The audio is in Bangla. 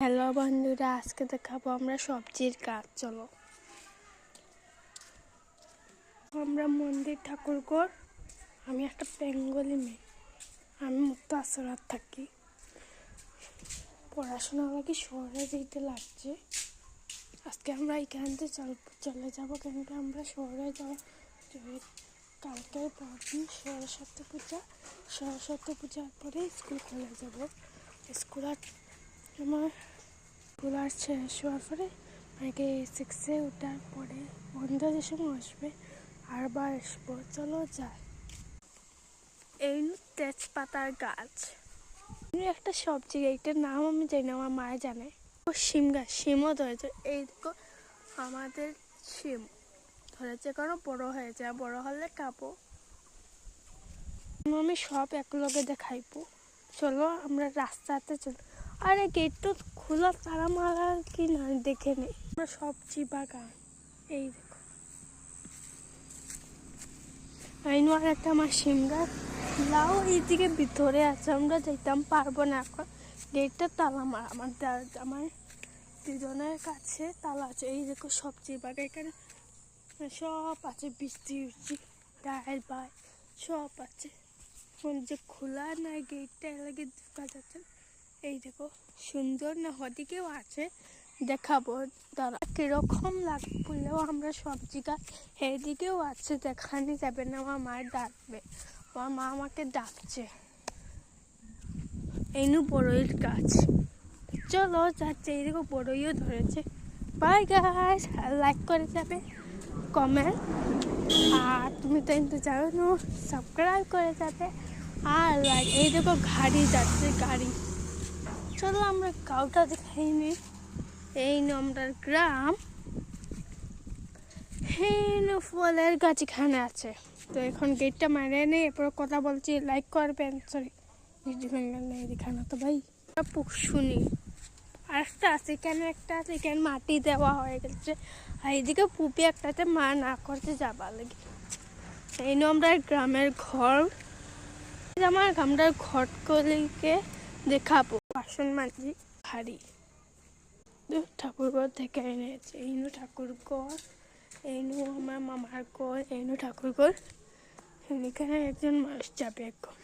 হ্যালো বন্ধুরা, আজকে দেখাবো আমরা সবজির গাছ। চলো আমরা মন্দির ঠাকুরঘর। আমি একটা বেঙ্গলি মেয়ে, আমি মুক্ত আসরাত থাকি। পড়াশোনা লাগে শহরে যেতে লাগছে। আজকে আমরা এখান থেকে চলে যাবো, কিন্তু আমরা শহরে যাওয়া কালকের পরদিন সরস্বতী পূজার পরে স্কুল খুলে যাব। স্কুল আর শেষ হওয়ার পরে আমাকে 6-এ ওঠার পরে বন্ধ যে সময় আসবে আরবার আসবো। চলো যাই। এই তেজপাতার গাছ, একটা সবজি, এইটার নাম আমি জানি না, আমার মায়ে জানে। ও শিম গাছ, শিমও ধরেছে। এই দেখো আমাদের শিম ধরেছে, কারণ বড় হয়েছে, বড় হলে খাবো। আমি সব একলগে দেখাইবো। চলো আমরা রাস্তাতে চলো। আরে গেট তো খোলা, তারা মারা কি না দেখে নেই। আমরা সবজি বাগান, এই দেখো আইনো। আর একটা আমার শিম গাছ, লাউ এইদিকে ভিতরে আছে, আমরা যেতাম পারবো না এখন, গেটটা তালা মারা। আমার দুজনের কাছে তালা আছে। এই দেখো সবজি বাগান, এখানে সব আছে, বৃষ্টি ডাল বাই সব আছে। যে খোলা না গেটটা এলাকে ঢোকা যাচ্ছে। এই দেখো সুন্দর না, ওদিকেও আছে, দেখাবো দাঁড়া কিরকম লাগলেও। আমরা সবজি গাছ এদিকেও আছে, দেখানি যাবে না, আমার মায়ের ডাকবে, আমার মা আমাকে ডাকছে। এইনু বড়ইয়ের গাছ, চলো যাচ্ছে। এই দেখো বড়ইও ধরেছে। বাই গাইস, লাইক করে যাবে, কমেন্ট, আর তুমি তো কিন্তু জানো সাবস্ক্রাইব করে যাবে, আর লাইক। এই দেখো গাড়ি যাচ্ছে, গাড়ি। চলো আমরা গাঁওটা দেখাইনি। এই আমরা গ্রাম। ফলের গাছ এখানে আছে। তো এখন গেটটা মারিয়ে নেই, এরপর কথা বলছি, লাইক করবেন। সরি এখানে তো ভাই শুনি। আর একটা আছে এখানে, একটা আছে এখানে মাটি দেওয়া হয়ে গেছে। আর এইদিকে পুপি একটাতে মা না করতে যাবার লাগে। এই আমরা গ্রামের ঘর, আমার গ্রামের ঘরগুলিকে দেখাবো। বাসন মাজি হাড়ি ঠাকুরঘর থেকে এনেছে। এইনু ঠাকুরঘর, এইনু আমার মামার ঘর, এইনু ঠাকুরঘর। এখানে একজন মানুষ যাবে এখন।